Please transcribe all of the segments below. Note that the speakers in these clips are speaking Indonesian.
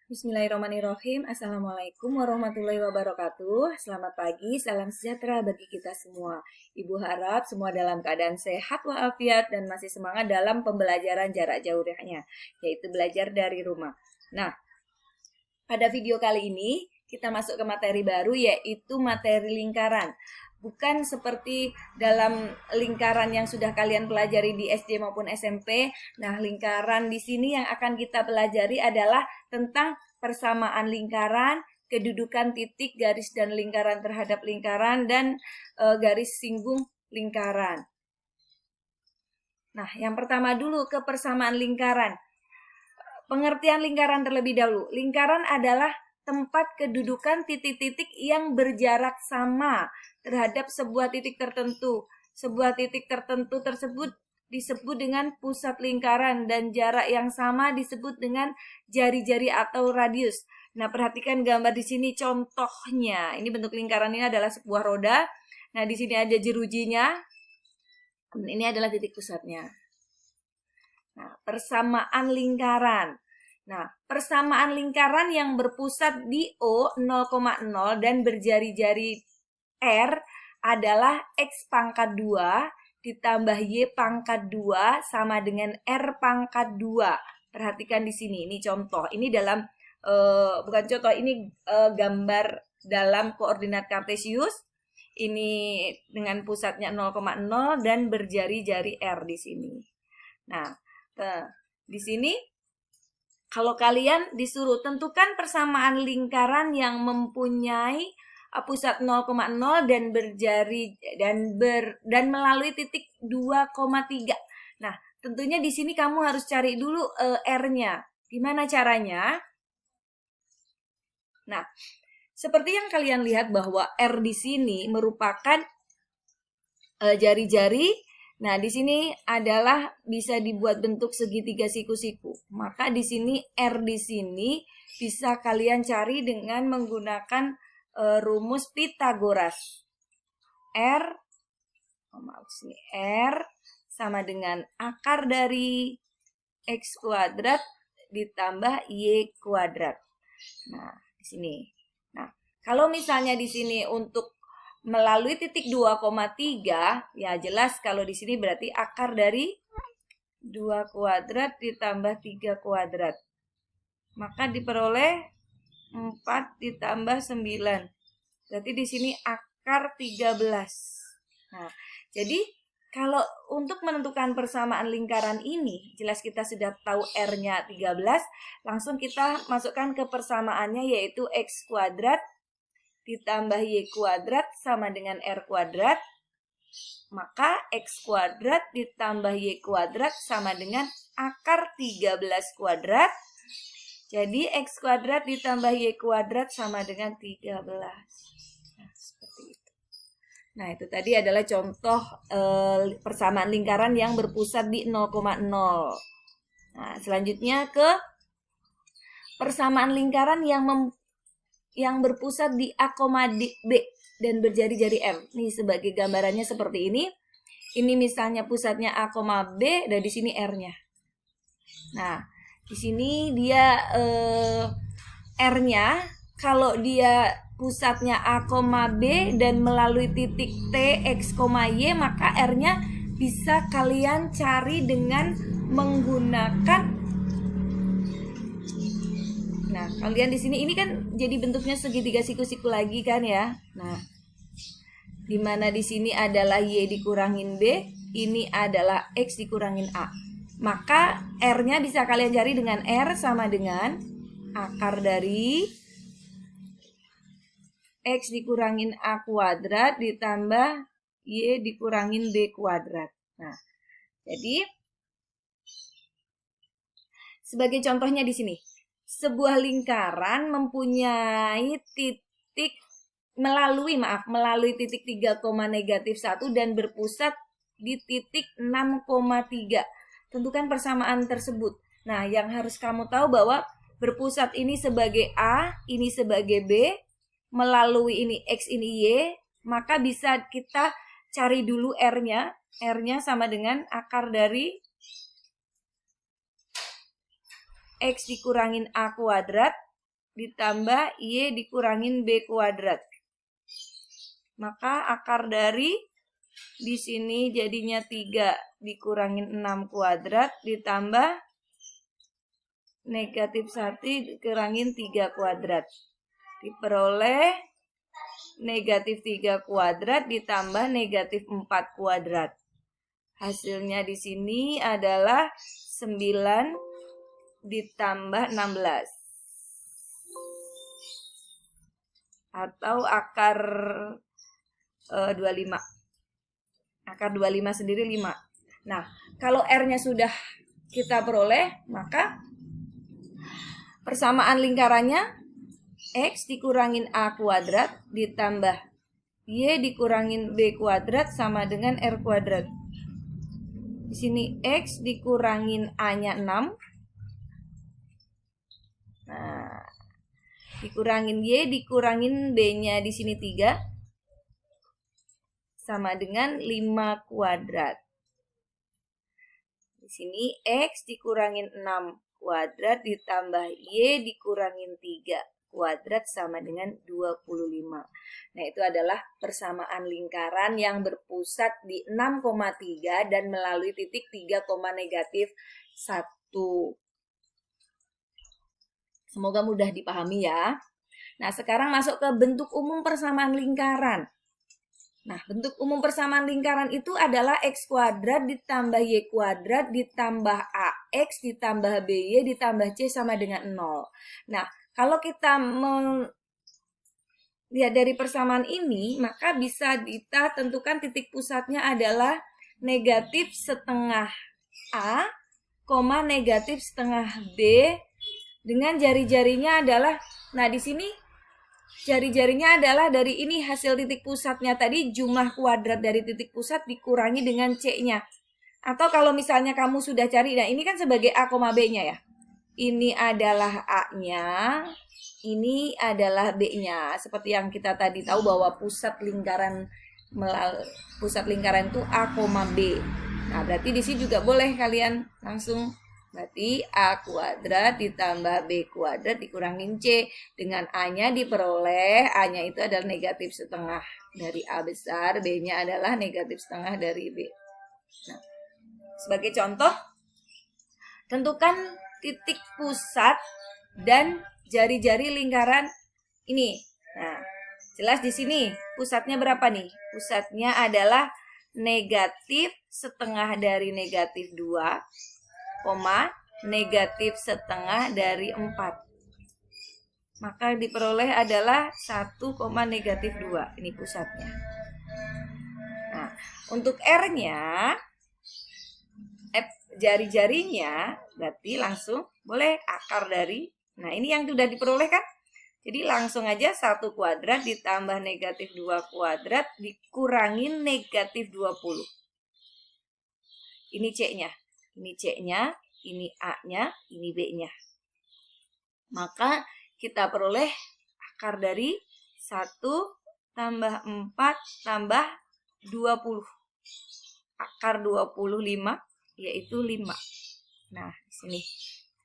Bismillahirrahmanirrahim. Assalamualaikum warahmatullahi wabarakatuh. Selamat pagi, salam sejahtera bagi kita semua. Ibu harap semua dalam keadaan sehat walafiat dan masih semangat dalam pembelajaran jarak jauhnya, yaitu belajar dari rumah. Nah, pada video kali ini kita masuk ke materi baru, yaitu materi lingkaran. Bukan seperti dalam lingkaran yang sudah kalian pelajari di SD maupun SMP. Nah, lingkaran di sini yang akan kita pelajari adalah tentang persamaan lingkaran, kedudukan titik, garis dan lingkaran terhadap lingkaran, dan garis singgung lingkaran. Nah, yang pertama dulu ke persamaan lingkaran. Pengertian lingkaran terlebih dahulu. Lingkaran adalah tempat kedudukan titik-titik yang berjarak sama terhadap sebuah titik tertentu. Sebuah titik tertentu tersebut disebut dengan pusat lingkaran dan jarak yang sama disebut dengan jari-jari atau radius. Nah, perhatikan gambar di sini contohnya. Ini bentuk lingkaran ini adalah sebuah roda. Nah, di sini ada jerujinya. Ini adalah titik pusatnya. Nah, persamaan lingkaran. Nah, persamaan lingkaran yang berpusat di O 0,0 dan berjari-jari R adalah X pangkat 2 ditambah Y pangkat 2 sama dengan R pangkat 2. Perhatikan di sini, ini contoh. Ini dalam, bukan contoh, ini gambar dalam koordinat kartesius. Ini dengan pusatnya 0,0 dan berjari-jari R di sini. Nah, di sini kalau kalian disuruh tentukan persamaan lingkaran yang mempunyai pusat 0,0 dan berjari dan melalui titik 2,3. Nah, tentunya di sini kamu harus cari dulu R-nya. Gimana caranya? Nah, seperti yang kalian lihat bahwa R di sini merupakan jari-jari. Nah, di sini adalah bisa dibuat bentuk segitiga siku-siku. Maka di sini R di sini bisa kalian cari dengan menggunakan rumus Pitagoras. R sama dengan akar dari X kuadrat ditambah Y kuadrat. Nah, di sini. Nah, kalau misalnya di sini untuk melalui titik 2,3, ya jelas kalau di sini berarti akar dari 2 kuadrat ditambah 3 kuadrat. Maka diperoleh 4 ditambah 9. Berarti di sini akar 13. Nah, jadi kalau untuk menentukan persamaan lingkaran ini, jelas kita sudah tahu R-nya 13, langsung kita masukkan ke persamaannya yaitu X kuadrat ditambah Y kuadrat sama dengan R kuadrat. Maka X kuadrat ditambah Y kuadrat sama dengan akar 13 kuadrat. Jadi X kuadrat ditambah Y kuadrat sama dengan 13. Nah, seperti itu. Nah, itu tadi adalah contoh persamaan lingkaran yang berpusat di 0,0. Nah, selanjutnya ke persamaan lingkaran yang berpusat di A, B dan berjari-jari R. Nih sebagai gambarannya seperti ini. Ini misalnya pusatnya A, B dan di sini R-nya. Nah, di sini dia R-nya kalau dia pusatnya A, B dan melalui titik T, X, Y, maka R-nya bisa kalian cari dengan menggunakan. Nah, kalian di sini ini kan jadi bentuknya segitiga siku-siku lagi kan ya. Nah, di mana di sini adalah Y dikurangin B, ini adalah X dikurangin A. Maka R-nya bisa kalian cari dengan R sama dengan akar dari X dikurangin A kuadrat ditambah Y dikurangin B kuadrat. Nah, jadi sebagai contohnya di sini. Sebuah lingkaran mempunyai titik melalui titik 3, -1 dan berpusat di titik 6,3. Tentukan persamaan tersebut. Nah, yang harus kamu tahu bahwa berpusat ini sebagai A, ini sebagai B, melalui ini X, ini Y, maka bisa kita cari dulu R-nya. R-nya sama dengan akar dari X dikurangin A kuadrat ditambah Y dikurangin B kuadrat. Maka akar dari di sini jadinya 3 dikurangin 6 kuadrat ditambah negatif 1 dikurangin 3 kuadrat. Diperoleh negatif 3 kuadrat ditambah negatif 4 kuadrat. Hasilnya di sini adalah 9 ditambah 16. Atau akar 25. Akar 25 sendiri 5. Nah, kalau R-nya sudah kita peroleh, maka persamaan lingkarannya X dikurangin A kuadrat ditambah Y dikurangin B kuadrat sama dengan R kuadrat. Di sini X dikurangin A-nya 6. Nah, dikurangin Y dikurangin B-nya di sini 3. Sama dengan 5 kuadrat. Di sini X dikurangin 6 kuadrat ditambah Y dikurangin 3 kuadrat sama dengan 25. Nah, itu adalah persamaan lingkaran yang berpusat di 6,3 dan melalui titik 3, negatif 1. Semoga mudah dipahami ya. Nah, sekarang masuk ke bentuk umum persamaan lingkaran. Nah, bentuk umum persamaan lingkaran itu adalah X kuadrat ditambah Y kuadrat ditambah AX ditambah BY ditambah C sama dengan 0. Nah, kalau kita lihat dari persamaan ini, maka bisa kita tentukan titik pusatnya adalah negatif setengah A, negatif setengah B, dengan jari-jarinya adalah, nah di sini jari-jarinya adalah dari ini hasil titik pusatnya tadi, jumlah kuadrat dari titik pusat dikurangi dengan C-nya. Atau kalau misalnya kamu sudah cari, nah ini kan sebagai A, B-nya ya. Ini adalah A-nya, ini adalah B-nya. Seperti yang kita tadi tahu bahwa pusat lingkaran itu A, B. Nah, berarti di sini juga boleh kalian langsung, berarti A kuadrat ditambah B kuadrat dikurangin C. Dengan A-nya diperoleh, A-nya itu adalah negatif setengah dari A besar, B-nya adalah negatif setengah dari B. Nah, sebagai contoh, tentukan titik pusat dan jari-jari lingkaran ini. Nah, jelas di sini pusatnya berapa nih? Pusatnya adalah negatif setengah dari negatif 2, negatif setengah dari 4. Maka diperoleh adalah 1, negatif 2. Ini pusatnya. Nah, untuk R-nya, jari-jarinya berarti langsung boleh akar dari, nah ini yang sudah diperoleh kan, jadi langsung aja 1 kuadrat ditambah negatif 2 kuadrat dikurangin negatif 20. Ini C-nya, ini A-nya, ini B-nya. Maka kita peroleh akar dari 1 tambah 4 tambah 20. Akar 25 yaitu 5. Nah, di sini.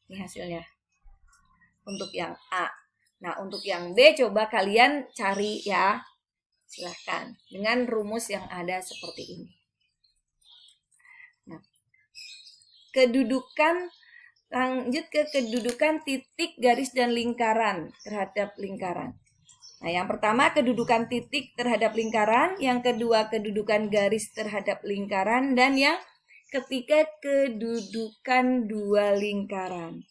Ini hasilnya. Untuk yang A. Nah, untuk yang B coba kalian cari ya. Silahkan. Dengan rumus yang ada seperti ini. Nah, lanjut ke kedudukan titik, garis, dan lingkaran terhadap lingkaran. Nah, yang pertama kedudukan titik terhadap lingkaran, yang kedua kedudukan garis terhadap lingkaran, dan yang ketiga kedudukan dua lingkaran.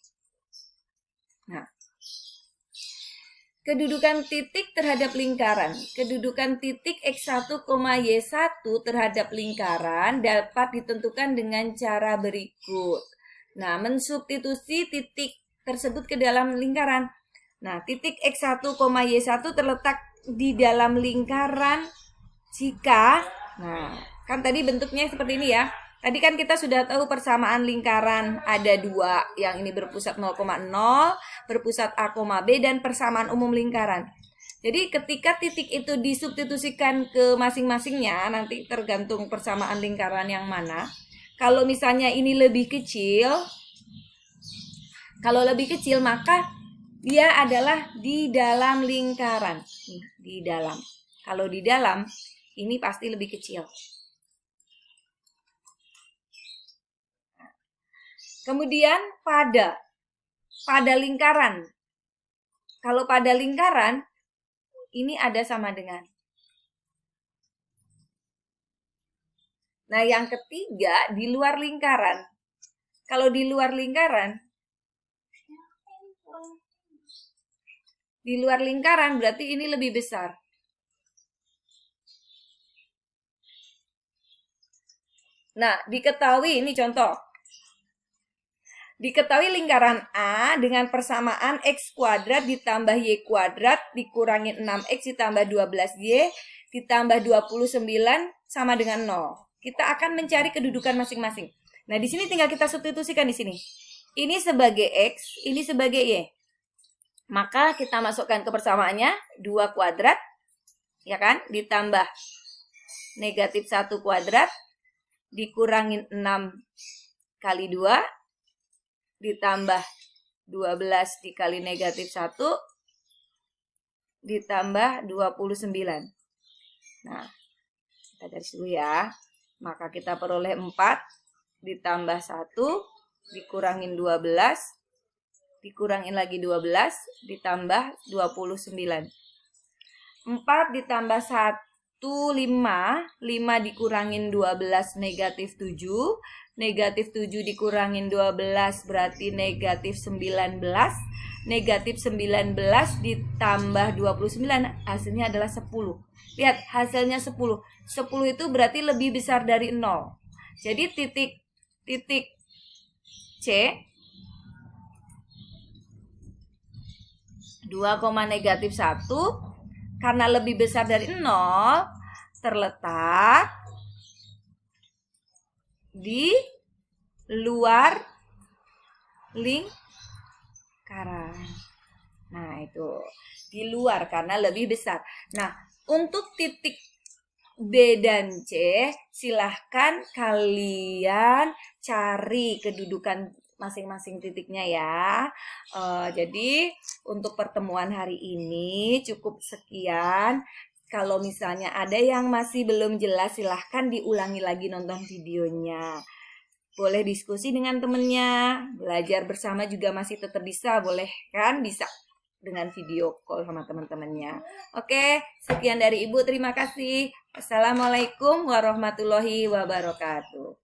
Nah, kedudukan titik terhadap lingkaran. Kedudukan titik X1, Y1 terhadap lingkaran dapat ditentukan dengan cara berikut. Nah, mensubstitusi titik tersebut ke dalam lingkaran. Nah, titik X1, Y1 terletak di dalam lingkaran jika, nah, kan tadi bentuknya seperti ini ya. Tadi kan kita sudah tahu persamaan lingkaran ada 2, yang ini berpusat 0,0, berpusat A, B, dan persamaan umum lingkaran. Jadi ketika titik itu disubstitusikan ke masing-masingnya, nanti tergantung persamaan lingkaran yang mana. Kalau misalnya ini lebih kecil, maka Dia adalah di dalam lingkaran. Nih, di dalam. Kalau di dalam, ini pasti lebih kecil. Kemudian pada lingkaran. Kalau pada lingkaran, ini ada sama dengan. Nah, yang ketiga di luar lingkaran. Kalau di luar lingkaran, berarti ini lebih besar. Nah, diketahui ini contoh. Diketahui lingkaran A dengan persamaan X kuadrat ditambah Y kuadrat dikurangin 6X ditambah 12Y ditambah 29 sama dengan 0. Kita akan mencari kedudukan masing-masing. Nah, di sini tinggal kita substitusikan di sini. Ini sebagai X, ini sebagai Y. Maka kita masukkan ke persamaannya 2 kuadrat, ya kan? Ditambah negatif 1 kuadrat dikurangin 6 kali 2 ditambah 12 dikali negatif 1 ditambah 29. Nah, kita garis dulu ya. Maka kita peroleh 4 ditambah 1 dikurangin 12 dikurangin lagi 12 ditambah 29. 4 ditambah 1 5 dikurangin 12 negatif 7 negatif 7 dikurangin 12 berarti negatif 19 negatif 19 ditambah 29 hasilnya adalah 10. Lihat hasilnya 10 itu berarti lebih besar dari 0. Jadi titik C 2, negatif 1 karena lebih besar dari 0 terletak di luar lingkaran. Nah, itu di luar karena lebih besar. Nah, untuk titik B dan C silahkan kalian cari kedudukan masing-masing titiknya ya. Jadi untuk pertemuan hari ini cukup sekian. Kalau misalnya ada yang masih belum jelas, silahkan diulangi lagi nonton videonya. Boleh diskusi dengan temennya, belajar bersama juga masih tetap bisa, boleh kan? Bisa dengan video call sama teman-temannya. Oke, sekian dari Ibu, terima kasih. Assalamualaikum warahmatullahi wabarakatuh.